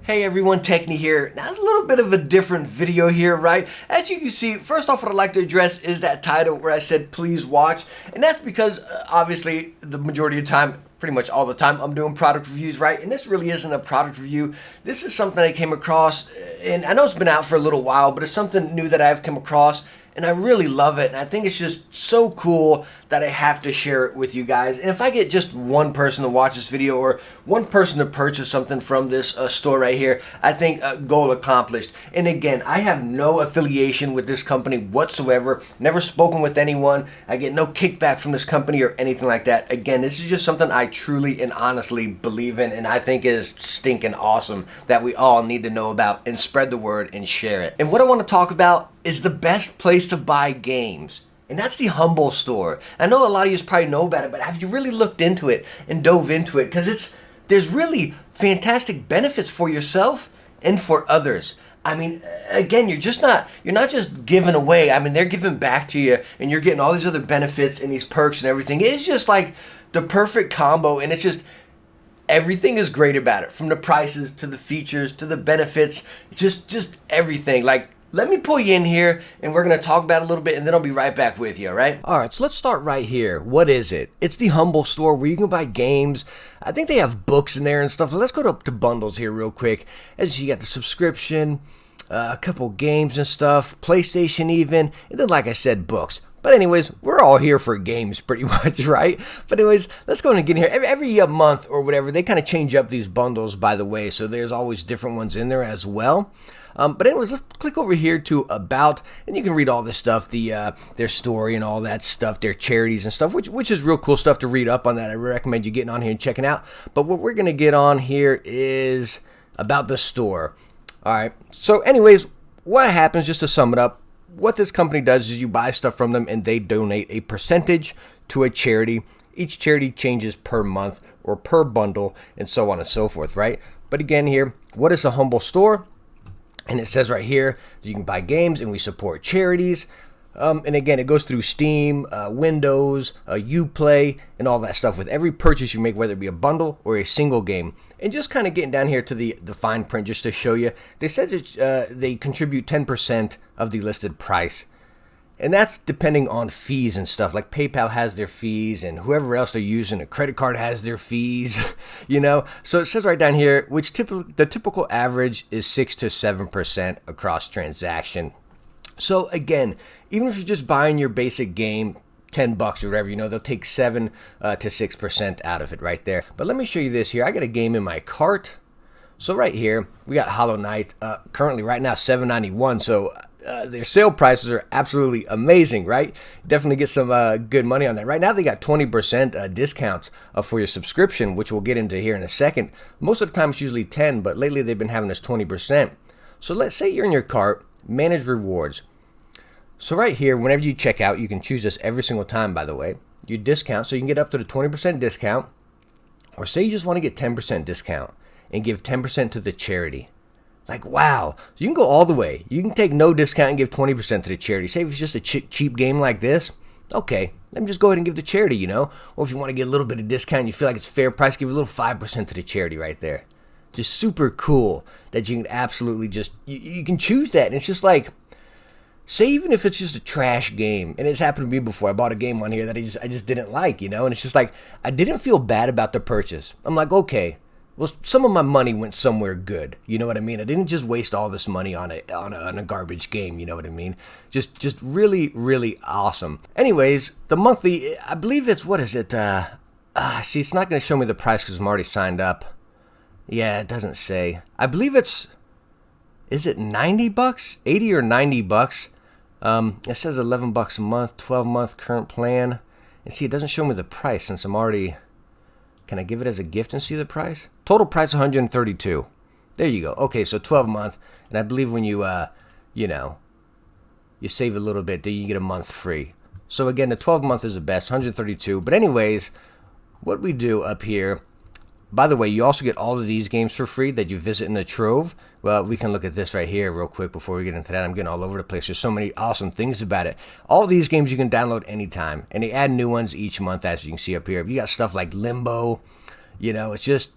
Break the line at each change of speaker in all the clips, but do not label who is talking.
Hey everyone, Techne here. Now, a little bit of a different video here, right? As you can see, first off, what I'd like to address is that title where I said, please watch. And that's because, obviously, the majority of the time, pretty much all the time, I'm doing product reviews, right? And this really isn't a product review. This is something I came across, and I know it's been out for a little while, but it's something new that I've come across. And I really love it, and I think it's just so cool that I have to share it with you guys. And if I get just one person to watch this video or one person to purchase something from this store right here, I think goal accomplished. And again, I have no affiliation with this company whatsoever, never spoken with anyone. I get no kickback from this company or anything like that. Again, this is just something I truly and honestly believe in, and I think is stinking awesome that we all need to know about and spread the word and share it. And what I want to talk about is the best place to buy games. And that's the Humble Store. I know a lot of you probably know about it, but have you really looked into it and dove into it? Because there's really fantastic benefits for yourself and for others. I mean, again, you're not just giving away. I mean, they're giving back to you, and you're getting all these other benefits and these perks and everything. It's just like the perfect combo, and it's just everything is great about it, from the prices to the features to the benefits, just everything. Like, let me pull you in here, and we're going to talk about it a little bit, and then I'll be right back with you, all right? All right, so let's start right here. What is it? It's the Humble Store where you can buy games. I think they have books in there and stuff. Let's go to bundles here real quick. As you got the subscription, a couple games and stuff, PlayStation even, and then, like I said, books. But anyways, we're all here for games pretty much, right? But anyways, let's go and get in here. Every month or whatever, they kind of change up these bundles, by the way, so there's always different ones in there as well. But anyways, let's click over here to About, and you can read all this stuff, their story and all that stuff, their charities and stuff, which is real cool stuff to read up on that. I recommend you getting on here and checking out. But what we're going to get on here is about the store. All right. So anyways, what happens, just to sum it up, what this company does is you buy stuff from them and they donate a percentage to a charity. Each charity changes per month or per bundle and so on and so forth, right? But again here, what is a Humble Store? And it says right here that you can buy games and we support charities. And again, it goes through Steam, Windows, Uplay, and all that stuff with every purchase you make, whether it be a bundle or a single game. And just kind of getting down here to the fine print just to show you, they said that they contribute 10% of the listed price. And that's depending on fees and stuff. Like PayPal has their fees, and whoever else they're using, a credit card has their fees, you know. So it says right down here, the typical average is 6 to 7% across transaction. So again, even if you're just buying your basic game, $10 or whatever, you know, they'll take 7 to 6% out of it right there. But let me show you this here. I got a game in my cart. So right here, we got Hollow Knight, currently right now $7.91. So their sale prices are absolutely amazing, right? Definitely get some good money on that. Right now, they got 20% discounts for your subscription, which we'll get into here in a second. Most of the time, it's usually 10, but lately they've been having this 20%. So let's say you're in your cart, manage rewards. So right here, whenever you check out, you can choose this every single time, by the way. Your discount, so you can get up to the 20% discount, or say you just want to get 10% discount and give 10% to the charity. Like, wow. So you can go all the way. You can take no discount and give 20% to the charity. Say if it's just a cheap game like this, okay, let me just go ahead and give the charity, you know. Or if you want to get a little bit of discount, you feel like it's fair price, give a little 5% to the charity right there. Just super cool that you can absolutely just, you can choose that. And it's just like, say even if it's just a trash game, and it's happened to me before. I bought a game on here that I just didn't like, you know. And it's just like, I didn't feel bad about the purchase. I'm like, okay, well, some of my money went somewhere good. You know what I mean? I didn't just waste all this money on a garbage game. You know what I mean? Just really, really awesome. Anyways, the monthly, I believe it's, what is it? See, it's not going to show me the price because I'm already signed up. Yeah, it doesn't say. I believe is it $90? 80 or $90? It says $11 a month, 12-month current plan. And see, it doesn't show me the price since I'm already. Can I give it as a gift and see the price? Total price $132. There you go. Okay, so 12-month, and I believe when you you save a little bit, then you get a month free. So again, the 12-month is the best, $132. But anyways, what we do up here. By the way, you also get all of these games for free that you visit in the Trove. Well, we can look at this right here real quick before we get into that. I'm getting all over the place. There's so many awesome things about it. All these games you can download anytime, and they add new ones each month, as you can see up here. You got stuff like Limbo. You know, it's just,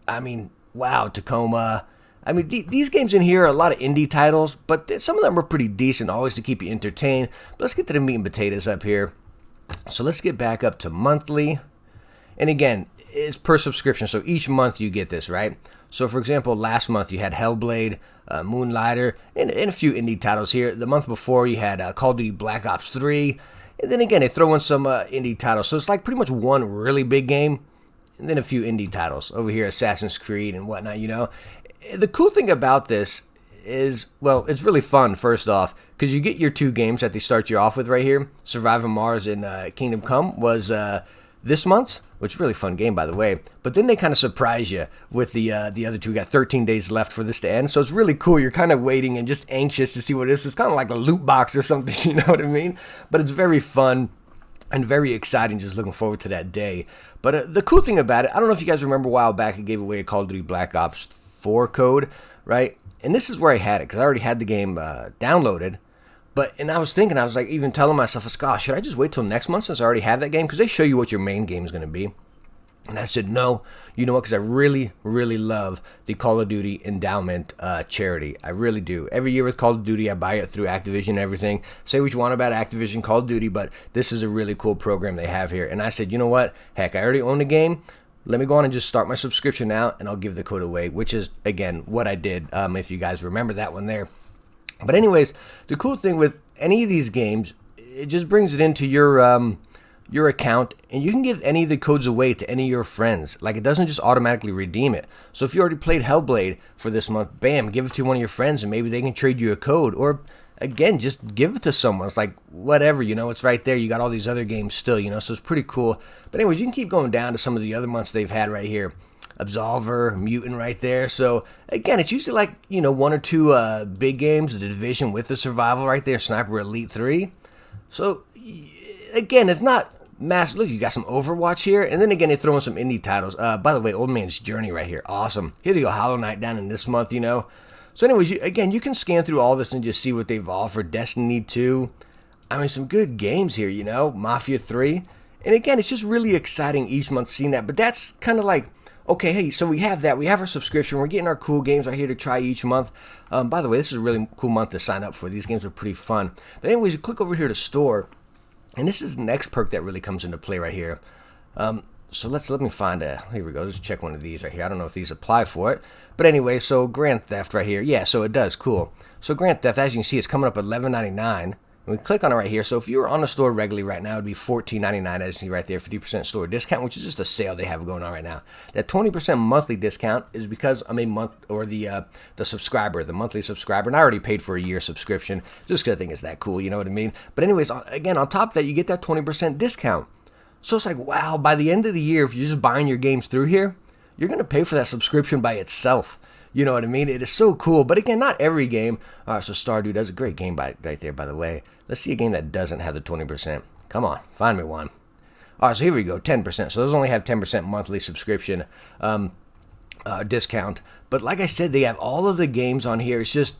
I mean, wow, Tacoma. I mean, these games in here are a lot of indie titles, but some of them are pretty decent, always to keep you entertained. But let's get to the meat and potatoes up here. So let's get back up to monthly. And again, it's per subscription, so each month you get this, right? So for example, last month you had Hellblade, Moonlighter, and a few indie titles here. The month before you had Call of Duty Black Ops 3. And then again, they throw in some indie titles. So it's like pretty much one really big game, and then a few indie titles. Over here, Assassin's Creed and whatnot, you know. The cool thing about this is, well, it's really fun, first off, because you get your 2 games that they start you off with right here. Survive on Mars and Kingdom Come was this month's, which is a really fun game, by the way. But then they kind of surprise you with the other 2. We got 13 days left for this to end, so it's really cool. You're kind of waiting and just anxious to see what it is. It's kind of like a loot box or something, you know what I mean? But it's very fun and very exciting, just looking forward to that day. But the cool thing about it, I don't know if you guys remember a while back, I gave away a Call of Duty Black Ops 4 code, right? And this is where I had it, because I already had the game downloaded. And I was thinking, I was like even telling myself, gosh, should I just wait till next month since I already have that game? Because they show you what your main game is going to be. And I said, no, you know what? Because I really, really love the Call of Duty Endowment charity. I really do. Every year with Call of Duty, I buy it through Activision and everything. Say what you want about Activision, Call of Duty, but this is a really cool program they have here. And I said, you know what? Heck, I already own the game. Let me go on and just start my subscription now, and I'll give the code away, which is, again, what I did, if you guys remember that one there. But anyways, the cool thing with any of these games, it just brings it into your account, and you can give any of the codes away to any of your friends. Like, it doesn't just automatically redeem it. So if you already played Hellblade for this month, bam, give it to one of your friends, and maybe they can trade you a code. Or, again, just give it to someone. It's like, whatever, you know, it's right there. You got all these other games still, you know, so it's pretty cool. But anyways, you can keep going down to some of the other months they've had right here. Absolver, Mutant right there. So again, it's usually like, you know, 1 or 2 big games, the Division with the Survival right there, Sniper Elite 3. So again, it's not massive. Look, you got some Overwatch here, and then again, they throw in some indie titles. By the way, Old Man's Journey right here, awesome. Here they go, Hollow Knight down in this month, you know. So anyways, again, you can scan through all this and just see what they've offered. Destiny 2, I mean, some good games here, you know, Mafia 3. And again, it's just really exciting each month seeing that. But that's kind of like, okay, hey, so we have that. We have our subscription. We're getting our cool games right here to try each month. By the way, this is a really cool month to sign up for. These games are pretty fun. But anyways, you click over here to store, and this is the next perk that really comes into play right here. So let me find here we go. Let's check one of these right here. I don't know if these apply for it. But anyway, so Grand Theft right here. Yeah, so it does. Cool. So Grand Theft, as you can see, it's coming up at $11.99. We click on it right here. So if you were on the store regularly right now, it would be $14.99, as you see right there, 50% store discount, which is just a sale they have going on right now. That 20% monthly discount is because I'm a month, or the subscriber, the monthly subscriber, and I already paid for a year subscription, just because I think it's that cool, you know what I mean? But anyways, again, on top of that, you get that 20% discount. So it's like, wow, by the end of the year, if you're just buying your games through here, you're going to pay for that subscription by itself. You know what I mean? It is so cool. But again, not every game. All right, so Stardew does a great game right there, by the way. Let's see a game that doesn't have the 20%. Come on, find me one. All right, so here we go, 10%. So those only have 10% monthly subscription discount. But like I said, they have all of the games on here. It's just,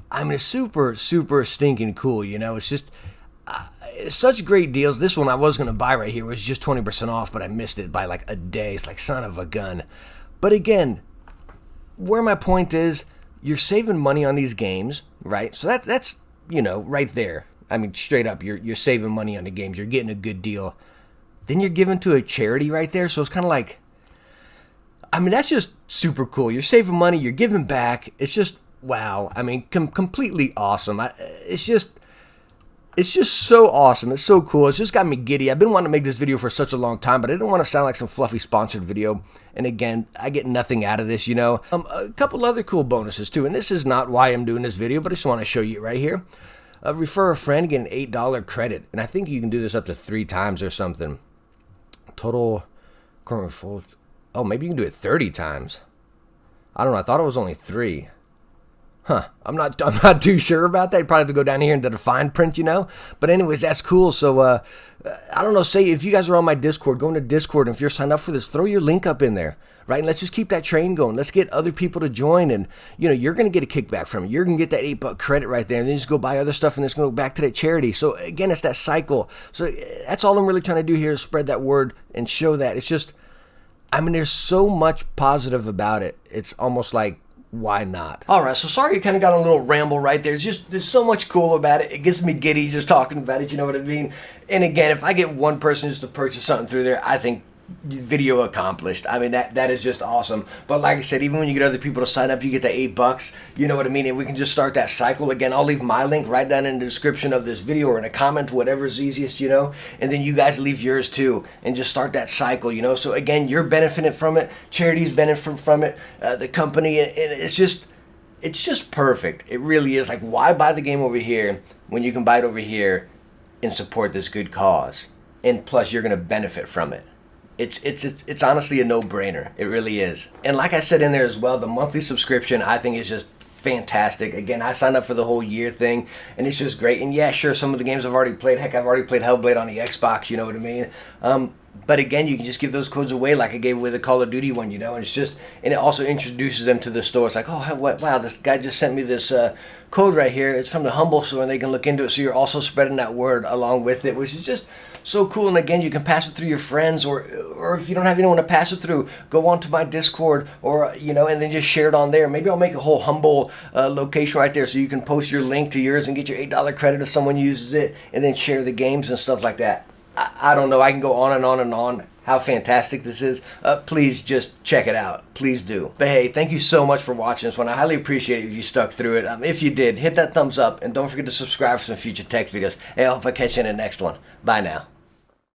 I mean, it's super, super stinking cool, you know? It's just such great deals. This one I was going to buy right here was just 20% off, but I missed it by like a day. It's like, son of a gun. But again, where my point is, you're saving money on these games, right? So that's you know, right there. I mean, straight up, you're saving money on the games. You're getting a good deal. Then you're giving to a charity right there. So it's kind of like, I mean, that's just super cool. You're saving money. You're giving back. It's just, wow. I mean, completely awesome. It's just so awesome. It's so cool. It's just got me giddy. I've been wanting to make this video for such a long time, but I didn't want to sound like some fluffy sponsored video. And again, I get nothing out of this, you know. A couple other cool bonuses too. And this is not why I'm doing this video, but I just want to show you right here. Refer a friend, get an $8 credit. And I think you can do this up to 3 times or something. Total, oh, maybe you can do it 30 times. I don't know. I thought it was only 3. Huh, I'm not too sure about that. You probably have to go down here into the fine print, you know. But anyways, that's cool. So, I don't know, say if you guys are on my Discord, go into Discord, and if you're signed up for this, throw your link up in there, right? And let's just keep that train going. Let's get other people to join, and, you know, you're going to get a kickback from it. You're going to get that $8 credit right there, and then just go buy other stuff, and it's going to go back to that charity. So, again, it's that cycle. So, that's all I'm really trying to do here is spread that word and show that. It's just, I mean, there's so much positive about it. It's almost like, why not? All right, so sorry you kind of got a little ramble right there. There's so much cool about it. It gets me giddy just talking about it, you know what I mean? And again, if I get one person just to purchase something through there, I think video accomplished. I mean, that is just awesome. But like I said, even when you get other people to sign up, you get the $8, you know what I mean? And we can just start that cycle. Again, I'll leave my link right down in the description of this video or in a comment, whatever's easiest, you know, and then you guys leave yours too and just start that cycle, you know? So again, you're benefiting from it, charities benefit from it, the company, and it's just perfect. It really is. Like, why buy the game over here when you can buy it over here and support this good cause? And plus, you're going to benefit from it. It's honestly a no-brainer. It really is. And like I said in there as well, the monthly subscription I think is just fantastic. Again, I signed up for the whole year thing, and it's just great. And yeah, sure, some of the games I've already played. Heck, I've already played Hellblade on the Xbox, you know what I mean? But again, you can just give those codes away like I gave away the Call of Duty one, you know? And and it also introduces them to the store. It's like, oh, wow, this guy just sent me this code right here. It's from the Humble Store, and they can look into it. So you're also spreading that word along with it, which is just so cool. And again, you can pass it through your friends, or if you don't have anyone to pass it through, go onto my Discord, or you know, and then just share it on there. Maybe I'll make a whole Humble location right there, so you can post your link to yours and get your $8 credit if someone uses it, and then share the games and stuff like that. I don't know. I can go on and on and on. How fantastic this is. Please just check it out. Please do. But hey, thank you so much for watching this one. I highly appreciate it if you stuck through it. If you did, hit that thumbs up, and don't forget to subscribe for some future tech videos. Hey, I hope I catch you in the next one. Bye now.